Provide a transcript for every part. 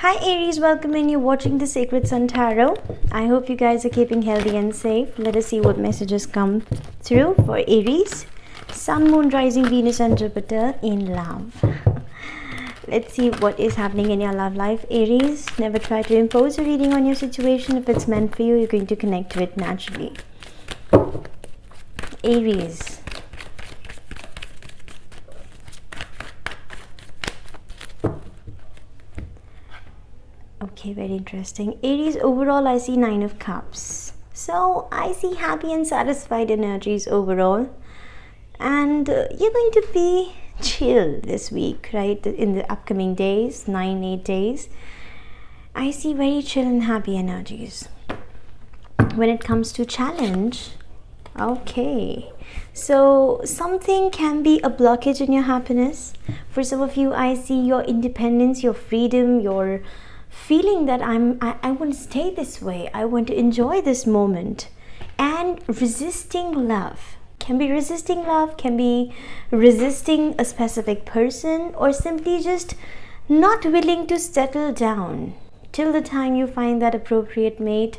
Hi Aries, welcome in. You're watching the Sacred Sun Tarot. I hope you guys are keeping healthy and safe. Let us see what messages come through for Aries. Sun, Moon, Rising, Venus and Jupiter in love. Let's see what is happening in your love life, Aries. Never try to impose a reading on your situation. If it's meant for you, you're going to connect to it naturally. Aries. Okay, very interesting. Aries, overall I see 9 of Cups. So I see happy and satisfied energies overall. And you're going to be chill this week, right? In the upcoming days, 9-8 days. I see very chill and happy energies. When it comes to challenge, okay. So something can be a blockage in your happiness. For some of you, I see your independence, your freedom, your feeling that I want to stay this way, I want to enjoy this moment, and resisting love. Can be resisting love, can be resisting a specific person, or simply just not willing to settle down till the time you find that appropriate mate.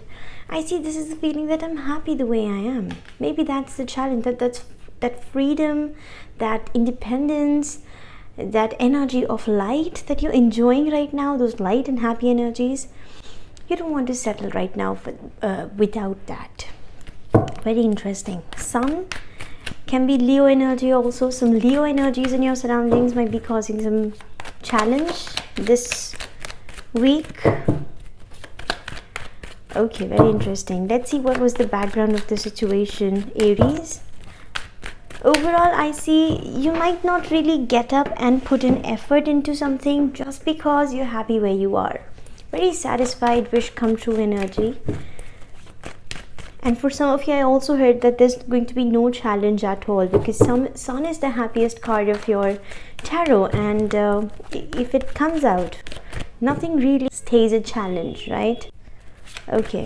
I see this is the feeling that I'm happy the way I am. Maybe that's the challenge, that freedom, that independence, that energy of light that you're enjoying right now, those light and happy energies. You don't want to settle right now without that. Very interesting. Sun can be Leo energy also. Some Leo energies in your surroundings might be causing some challenge this week. Okay, very interesting. Let's see what was the background of the situation, Aries. Overall, I see you might not really get up and put an effort into something just because you're happy where you are. Very satisfied, wish come true energy. And for some of you, I also heard that there's going to be no challenge at all, because Sun is the happiest card of your tarot, and if it comes out, nothing really stays a challenge, right? Okay.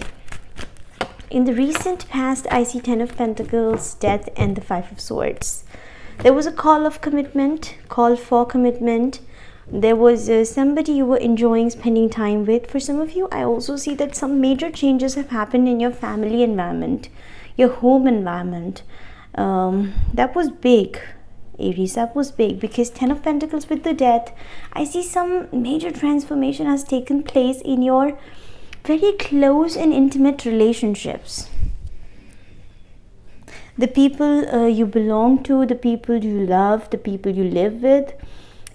In the recent past, I see 10 of Pentacles, Death, and the 5 of Swords. There was a call for commitment. There was somebody you were enjoying spending time with. For some of you, I also see that some major changes have happened in your family environment, your home environment. That was big, Aries. That was big, because 10 of Pentacles with the Death, I see some major transformation has taken place in your very close and intimate relationships. The people you belong to, the people you love, the people you live with.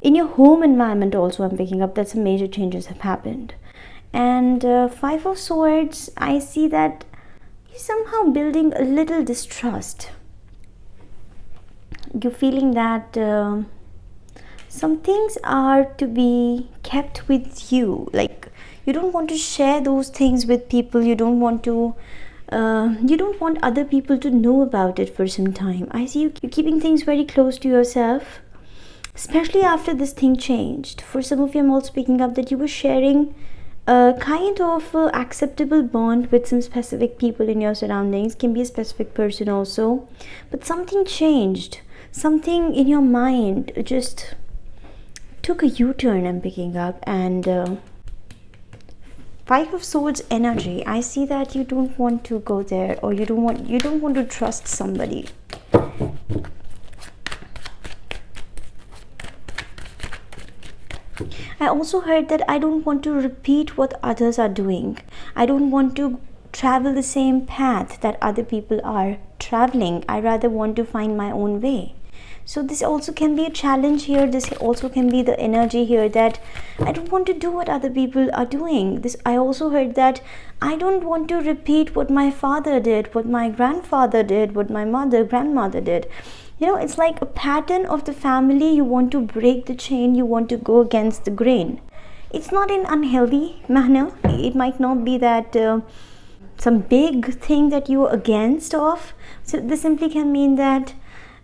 In your home environment also, I'm picking up that some major changes have happened. And 5 of Swords, I see that you're somehow building a little distrust. You're feeling that some things are to be kept with you. Like, you don't want to share those things with people. You don't want other people to know about it for some time. I see you're keeping things very close to yourself, especially after this thing changed. For some of you, I'm also picking up that you were sharing a kind of acceptable bond with some specific people in your surroundings. Can be a specific person also, but something changed. Something in your mind just took a U-turn, I'm picking up. And 5 of Swords energy, I see that you don't want to go there, or you don't want to trust somebody. I also heard that I don't want to repeat what others are doing. I don't want to travel the same path that other people are traveling. I rather want to find my own way. So this also can be a challenge here. This also can be the energy here that I don't want to do what other people are doing. I also heard that I don't want to repeat what my father did, what my grandfather did, what my grandmother did. You know, it's like a pattern of the family. You want to break the chain. You want to go against the grain. It's not in unhealthy manner. It might not be that some big thing that you're against of. So this simply can mean that,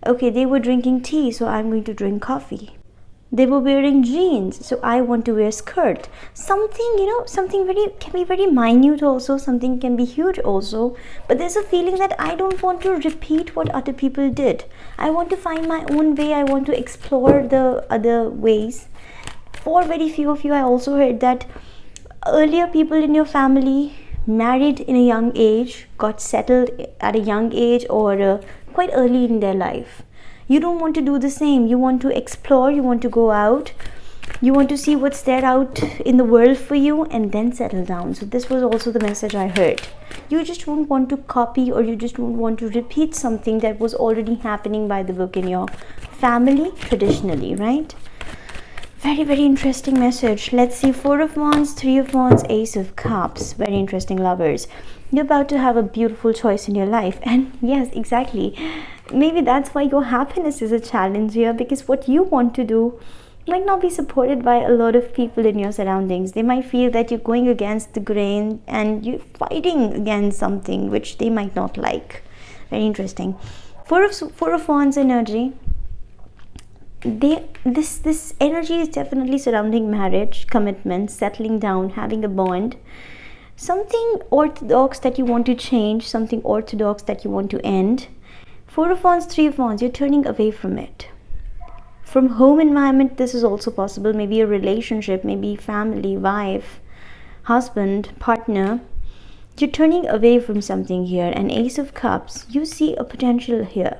okay, they were drinking tea, so I'm going to drink coffee. They were wearing jeans, so I want to wear skirt. Something, something can be very minute also, something can be huge also. But there's a feeling that I don't want to repeat what other people did. I want to find my own way. I want to explore the other ways. For very few of you, I also heard that Earlier, people in your family married in a young age, got settled at a young age, or quite early in their life. You don't want to do the same. You want to explore, you want to go out, you want to see what's there out in the world for you, and then settle down. So this was also the message I heard. You just don't want to copy, or you just don't want to repeat something that was already happening by the book in your family traditionally, right? Very, very interesting message. Let's see. 4 of Wands, 3 of Wands, Ace of Cups. Very interesting, lovers. You're about to have a beautiful choice in your life. And yes, exactly. Maybe that's why your happiness is a challenge here, because what you want to do might not be supported by a lot of people in your surroundings. They might feel that you're going against the grain and you're fighting against something which they might not like. Very interesting. Four of Wands energy. This energy is definitely surrounding marriage, commitment, settling down, having a bond, something orthodox that you want to change, something orthodox that you want to end. 4 of Wands, 3 of Wands, you're turning away from it. From home environment, this is also possible. Maybe a relationship, maybe family, wife, husband, partner. You're turning away from something here. And Ace of Cups, you see a potential here.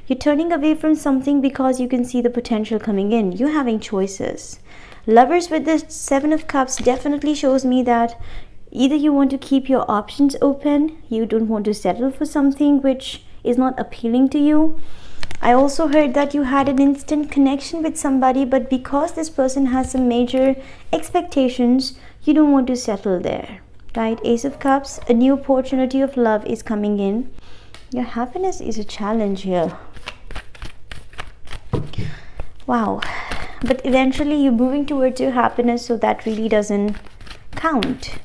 You're turning away from something because you can see the potential coming in. You're having choices. Lovers, with this 7 of Cups definitely shows me that either you want to keep your options open, you don't want to settle for something which is not appealing to you. I also heard that you had an instant connection with somebody, but because this person has some major expectations, you don't want to settle there, right? Ace of Cups, a new opportunity of love is coming in. Your happiness is a challenge here. Wow. But eventually you're moving towards your happiness, so that really doesn't count.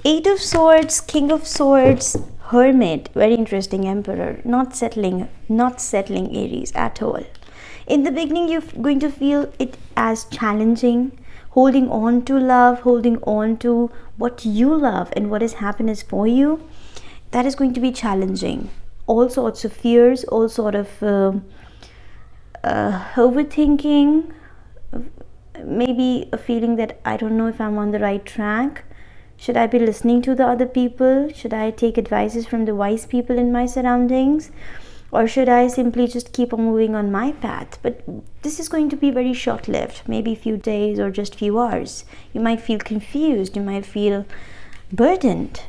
8 of Swords, King of Swords, Hermit. Very interesting. Emperor. Not settling Aries at all. In the beginning, you're going to feel it as challenging. Holding on to love, holding on to what you love and what is happiness for you, that is going to be challenging. All sorts of fears, all sort of overthinking, maybe a feeling that I don't know if I'm on the right track. Should I be listening to the other people? Should I take advices from the wise people in my surroundings? Or should I simply just keep on moving on my path? But this is going to be very short-lived, maybe a few days or just few hours. You might feel confused, you might feel burdened.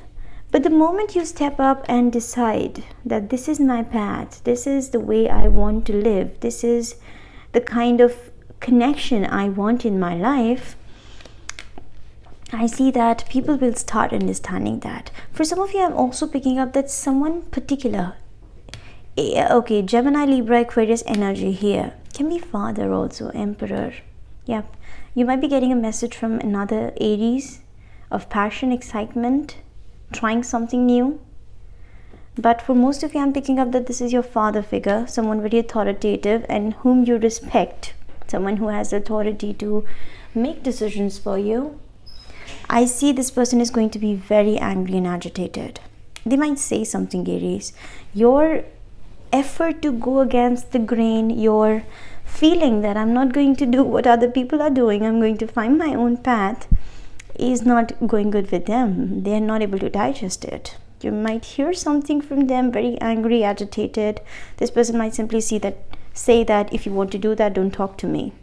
But the moment you step up and decide that this is my path, this is the way I want to live, this is the kind of connection I want in my life, I see that people will start understanding that. For some of you, I'm also picking up that someone particular, okay, Gemini, Libra, Aquarius energy here. Can be father also, Emperor. Yep. You might be getting a message from another Aries of passion, excitement, trying something new. But for most of you, I'm picking up that this is your father figure, someone very authoritative and whom you respect, someone who has the authority to make decisions for you. I see this person is going to be very angry and agitated. They might say something, Aries. Your effort to go against the grain, your feeling that I'm not going to do what other people are doing, I'm going to find my own path, is not going good with them. They are not able to digest it. You might hear something from them, very angry, agitated. This person might simply say that if you want to do that, don't talk to me,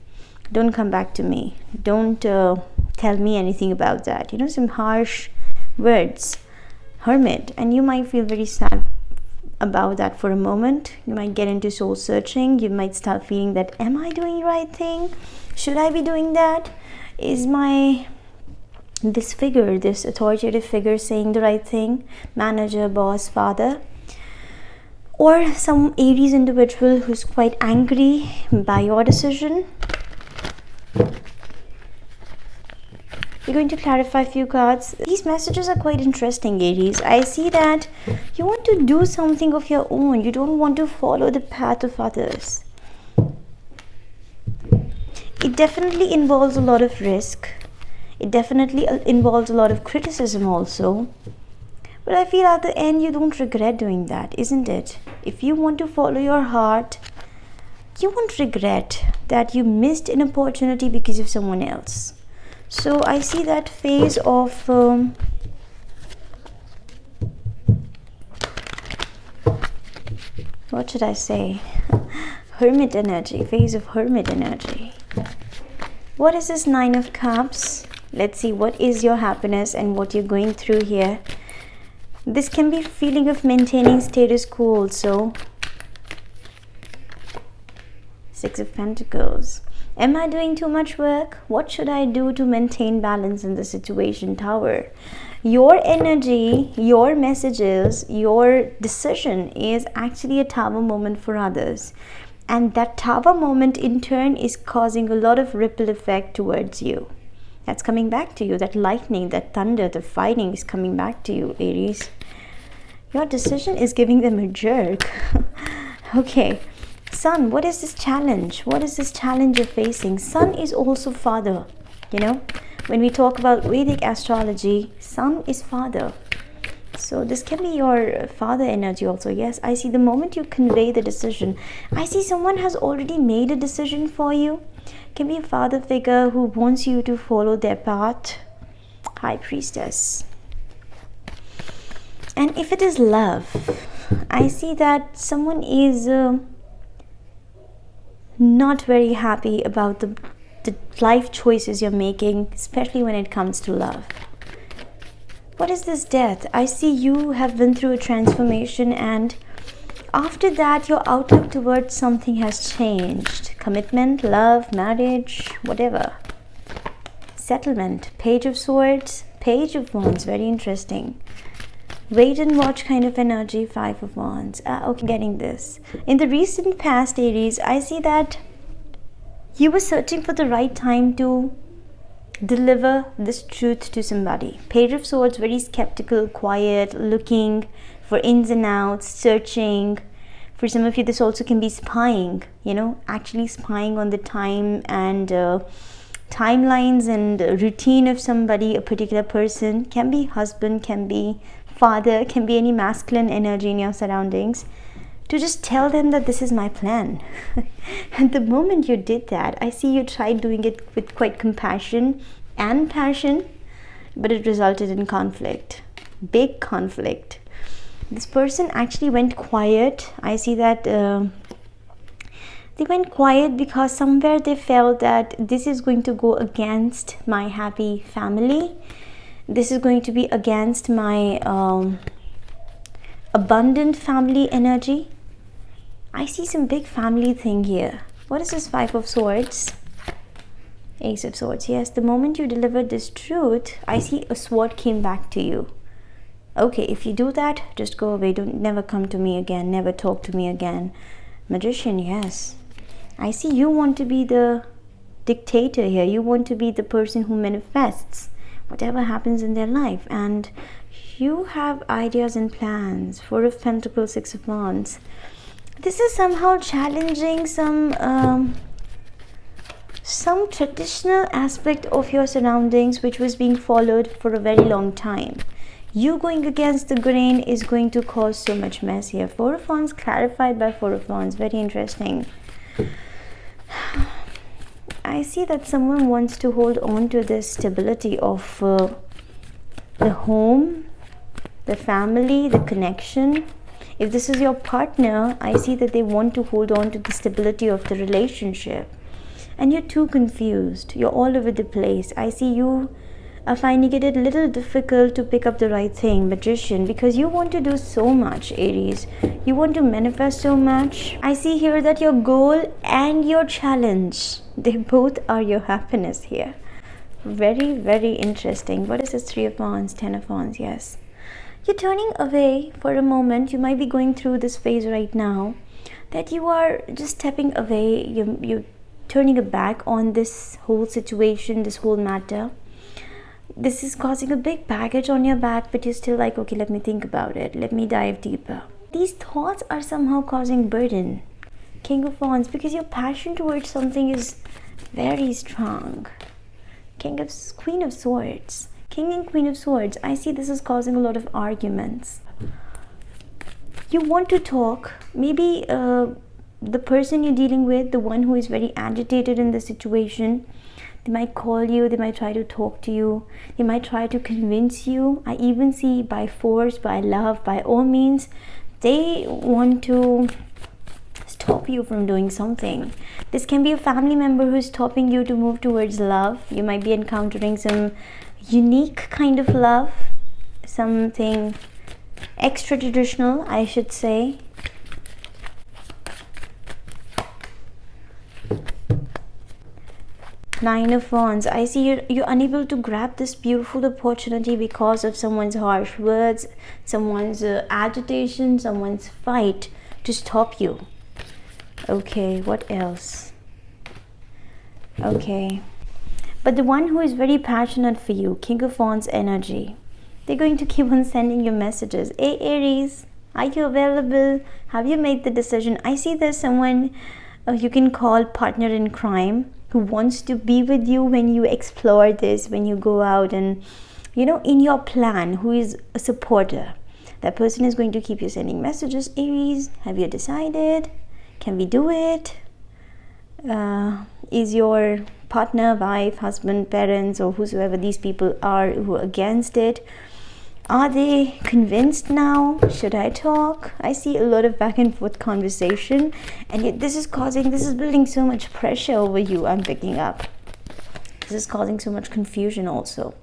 don't come back to me, don't tell me anything about that. You know, some harsh words. Hermit. And you might feel very sad about that for a moment. You might get into soul searching. You might start feeling that, am I doing the right thing? Should I be doing that? Is this figure, this authoritative figure, saying the right thing? Manager, boss, father, or some Aries individual who's quite angry by your decision. We're going to clarify a few cards. These messages are quite interesting, Aries. I see that you want to do something of your own. You don't want to follow the path of others. It definitely involves a lot of risk. It definitely involves a lot of criticism also. But I feel at the end you don't regret doing that, isn't it? If you want to follow your heart, you won't regret that you missed an opportunity because of someone else. So I see that phase of what should I say? Hermit energy, phase of hermit energy. What is this Nine of Cups? Let's see what is your happiness and what you're going through here. This can be a feeling of maintaining status quo also. Six of Pentacles. Am I doing too much work? What should I do to maintain balance in the situation? Tower. Your energy, your messages, your decision is actually a tower moment for others. And that tower moment in turn is causing a lot of ripple effect towards you. That's coming back to you. That lightning, that thunder, the fighting is coming back to you, Aries. Your decision is giving them a jerk. Okay. Sun, what is this challenge? What is this challenge you're facing? Sun is also father. You know, when we talk about Vedic astrology, Sun is father. So this can be your father energy also. Yes, I see the moment you convey the decision, I see someone has already made a decision for you. Can be a father figure who wants you to follow their path. High Priestess. And if it is love, I see that someone is not very happy about the life choices you're making, especially when it comes to love. What is this Death? I see you have been through a transformation, and after that your outlook towards something has changed. Commitment, love, marriage, whatever. Settlement. Page of Swords, Page of Wands, very interesting. Wait and watch kind of energy. Five of Wands. Okay, getting this. In the recent past, Aries, I see that you were searching for the right time to deliver this truth to somebody. Page of Swords, very skeptical, quiet, looking for ins and outs, searching. For some of you, this also can be spying, you know, actually spying on the time and timelines and routine of somebody, a particular person. Can be husband, can be father, can be any masculine energy in your surroundings, to just tell them that this is my plan. And the moment you did that, I see you tried doing it with quite compassion and passion, but it resulted in conflict, big conflict. This person actually went quiet. I see that they went quiet because somewhere they felt that this is going to go against my happy family. This is going to be against my abundant family energy. I see some big family thing here. What is this Five of Swords? Ace of Swords. Yes, the moment you delivered this truth, I see a sword came back to you. Okay, if you do that, just go away. Don't never come to me again. Never talk to me again. Magician, yes. I see you want to be the dictator here. You want to be the person who manifests whatever happens in their life. And you have ideas and plans. Four of Pentacles, Six of Wands. This is somehow challenging some traditional aspect of your surroundings which was being followed for a very long time. You going against the grain is going to cause so much mess here. Four of Wands clarified by Four of Wands. Very interesting. I see that someone wants to hold on to this stability of the home, the family, the connection. If this is your partner, I see that they want to hold on to the stability of the relationship. And you're too confused. You're all over the place. I see you are finding it a little difficult to pick up the right thing. Magician, because you want to do so much, Aries. You want to manifest so much. I see here that your goal and your challenge, they both are your happiness here. Very, very interesting. What is this Three of Wands, Ten of Wands? Yes. You're turning away for a moment. You might be going through this phase right now that you are just stepping away. You're turning a back on this whole situation, this whole matter. This is causing a big baggage on your back, but you're still like, okay, let me think about it. Let me dive deeper. These thoughts are somehow causing burden. King of Wands, because your passion towards something is very strong. Queen of Swords. King and Queen of Swords, I see this is causing a lot of arguments. You want to talk, maybe the person you're dealing with, the one who is very agitated in the situation, they might call you, they might try to talk to you, they might try to convince you. I even see by force, by love, by all means, they want to stop you from doing something. This can be a family member who's stopping you to move towards love. You might be encountering some unique kind of love, something extra traditional, I should say. Nine of Wands. I see you're unable to grab this beautiful opportunity because of someone's harsh words, someone's agitation, someone's fight to stop you. Okay, what else? Okay, but the one who is very passionate for you, King of Wands energy, they're going to keep on sending you messages. Hey Aries, are you available? Have you made the decision? I see there's someone you can call partner in crime who wants to be with you when you explore this, when you go out and, you know, in your plan, who is a supporter. That person is going to keep you sending messages. Aries, have you decided? Can we do it? Is your partner, wife, husband, parents, or whosoever these people are who are against it, are they convinced now? Should I talk? I see a lot of back and forth conversation, and this is building so much pressure over you. I'm picking up. This is causing so much confusion also.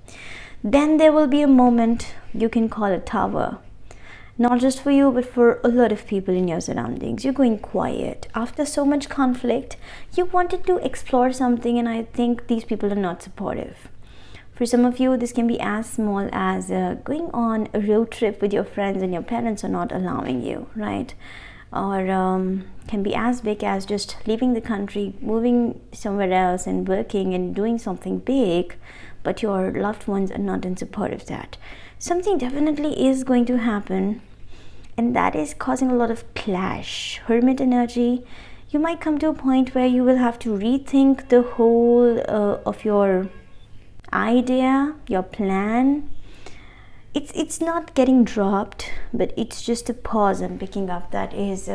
Then there will be a moment you can call a tower. Not just for you, but for a lot of people in your surroundings. You're going quiet. After so much conflict, you wanted to explore something, and I think these people are not supportive. For some of you, this can be as small as going on a road trip with your friends and your parents are not allowing you, right? Or can be as big as just leaving the country, moving somewhere else and working and doing something big, but your loved ones are not in support of that. Something definitely is going to happen, and that is causing a lot of clash. Hermit energy, you might come to a point where you will have to rethink the whole of your idea, your plan. It's not getting dropped, but it's just a pause I'm picking up that is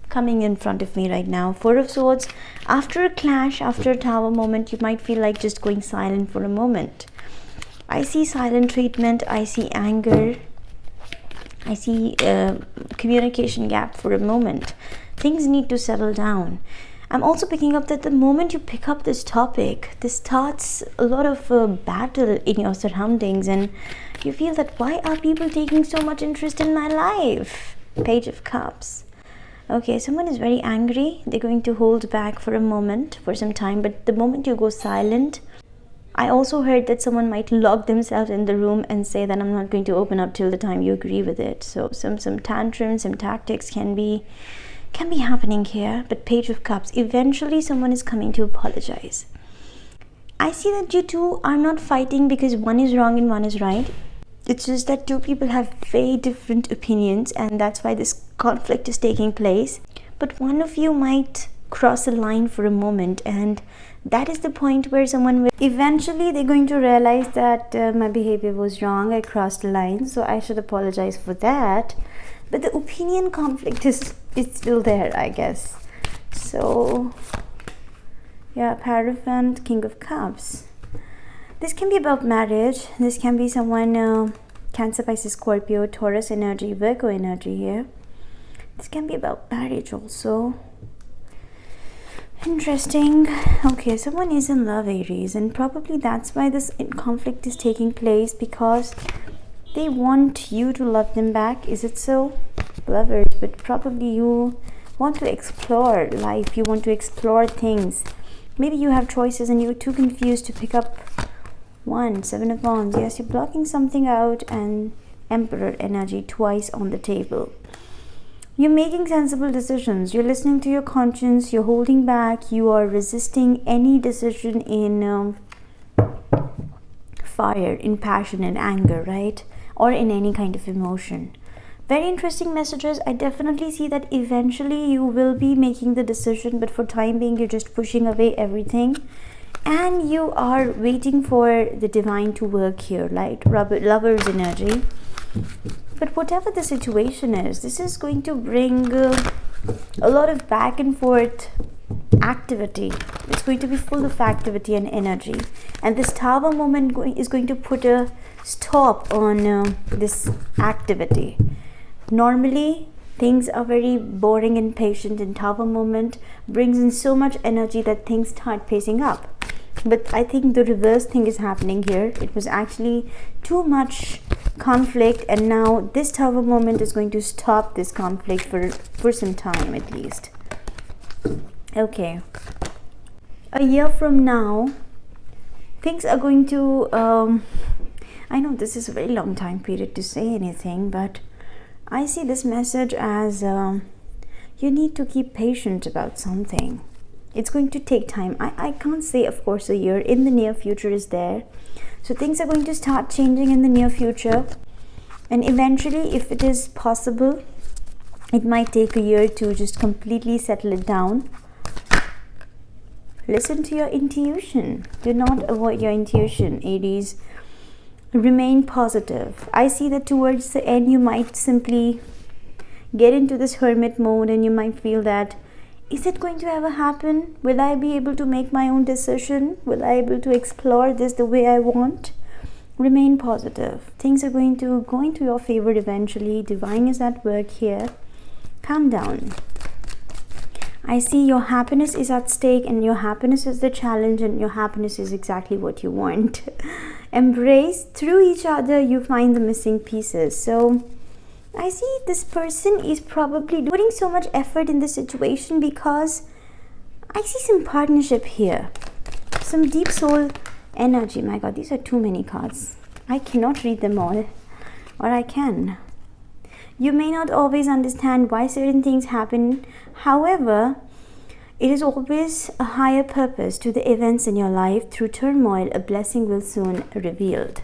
coming in front of me right now. Four of Swords, after a clash, after a tower moment, you might feel like just going silent for a moment. I see silent treatment, I see anger, I see communication gap for a moment. Things need to settle down. I'm also picking up that the moment you pick up this topic, this starts a lot of battle in your surroundings, and you feel that why are people taking so much interest in my life? Page of Cups. Okay, someone is very angry. They're going to hold back for a moment, for some time, but the moment you go silent, I also heard that someone might lock themselves in the room and say that I'm not going to open up till the time you agree with it. So some tantrums, some tactics can be happening here. But Page of Cups, eventually someone is coming to apologize. I see that you two are not fighting because one is wrong and one is right. It's just that two people have very different opinions, and that's why this conflict is taking place. But one of you might cross a line for a moment, and that is the point where someone will eventually, they're going to realize that my behavior was wrong, I crossed the line, so I should apologize for that. But the opinion conflict is still there, I guess. So yeah, Hierophant, King of Cups. This can be about marriage. This can be someone Cancer, Pisces, Scorpio, Taurus energy, Virgo energy here. This can be about marriage also. Interesting. Okay, someone is in love, Aries, and probably that's why this conflict is taking place, because they want you to love them back. Is it so? Lovers, but probably you want to explore life, you want to explore things. Maybe you have choices and you're too confused to pick up one. Seven of Wands. Yes, you're blocking something out, and Emperor energy twice on the table. You're making sensible decisions. You're listening to your conscience. You're holding back. You are resisting any decision in fire, in passion, in anger, right? Or in any kind of emotion. Very interesting messages. I definitely see that eventually you will be making the decision, but for time being, you're just pushing away everything. And you are waiting for the divine to work here, right? Lover's energy. But whatever the situation is, this is going to bring a lot of back and forth activity. It's going to be full of activity and energy, and this Tower moment is going to put a stop on this activity. Normally things are very boring and patient, and Tower moment brings in so much energy that things start pacing up. But I think the reverse thing is happening here. It was actually too much conflict, and now this Tower moment is going to stop this conflict for some time at least. Okay, a year from now things are going to I know this is a very long time period to say anything, but I see this message as you need to keep patient about something. It's going to take time. I can't say, of course, a year. In the near future is there. So things are going to start changing in the near future. And eventually, if it is possible, it might take a year to just completely settle it down. Listen to your intuition. Do not avoid your intuition, Aries. Remain positive. I see that towards the end, you might simply get into this hermit mode, and you might feel that, is it going to ever happen? Will I be able to make my own decision? Will I be able to explore this the way I want? Remain positive. Things are going to go into your favor eventually. Divine is at work here. Calm down. I see your happiness is at stake, and your happiness is the challenge, and your happiness is exactly what you want. Embrace. Through each other, you find the missing pieces. So I see this person is probably putting so much effort in this situation because I see some partnership here, some deep soul energy. My God, these are too many cards. I cannot read them all, or I can. You may not always understand why certain things happen. However, it is always a higher purpose to the events in your life. Through turmoil, a blessing will soon be revealed.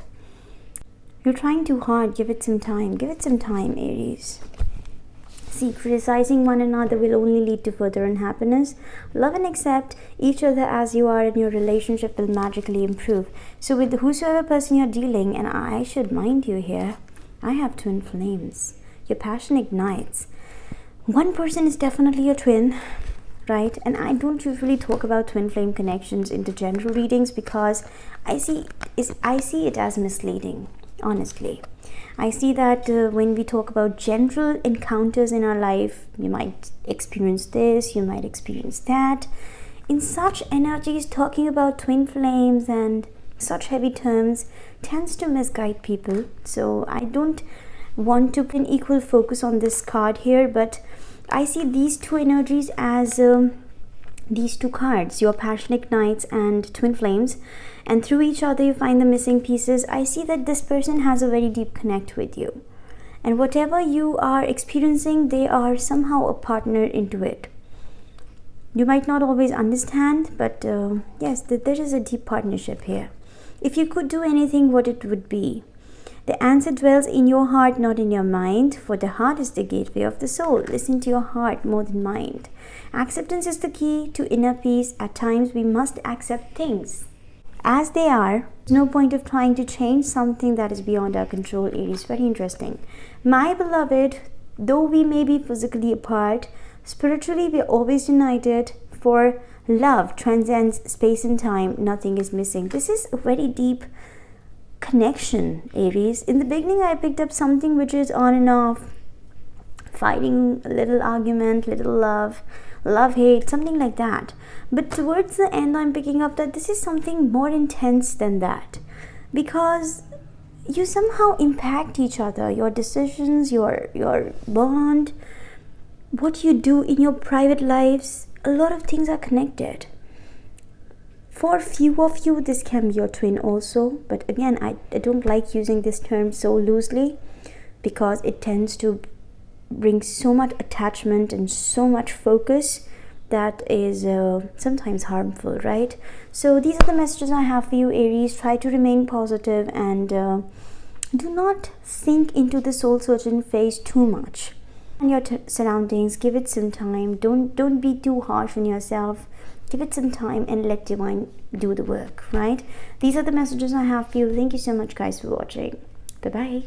You're trying too hard. Give it some time. Give it some time, Aries. See, criticizing one another will only lead to further unhappiness. Love and accept each other as you are, and your relationship will magically improve. So with whosoever person you're dealing, and I should mind you here, I have twin flames. Your passion ignites. One person is definitely your twin, right? And I don't usually talk about twin flame connections into general readings because I see it as misleading. Honestly, I see that when we talk about general encounters in our life, you might experience this, you might experience that. In such energies, talking about twin flames and such heavy terms tends to misguide people. So I don't want to put an equal focus on this card here, but I see these two energies as these two cards, your passion ignites and twin flames, and through each other you find the missing pieces. I see that this person has a very deep connect with you, and whatever you are experiencing, they are somehow a partner into it. You might not always understand, but yes, there is a deep partnership here. If you could do anything, what it would be? The answer dwells in your heart, not in your mind, for the heart is the gateway of the soul. Listen to your heart more than mind. Acceptance is the key to inner peace. At times, we must accept things as they are. There's no point of trying to change something that is beyond our control. Aries, very interesting. My beloved, though we may be physically apart, spiritually we are always united, for love transcends space and time. Nothing is missing. This is a very deep connection, Aries. In the beginning, I picked up something which is on and off, fighting, a little argument, little love, hate, something like that. But towards the end, I'm picking up that this is something more intense than that, because you somehow impact each other, your decisions, your bond, what you do in your private lives. A lot of things are connected. For few of you, this can be your twin also, but again, I don't like using this term so loosely because it tends to bring so much attachment and so much focus that is sometimes harmful, right? So these are the messages I have for you, Aries. Try to remain positive and do not sink into the soul searching phase too much. And your surroundings, give it some time. Don't be too harsh on yourself. Give it some time and let divine do the work, right? These are the messages I have for you. Thank you so much, guys, for watching. Bye-bye.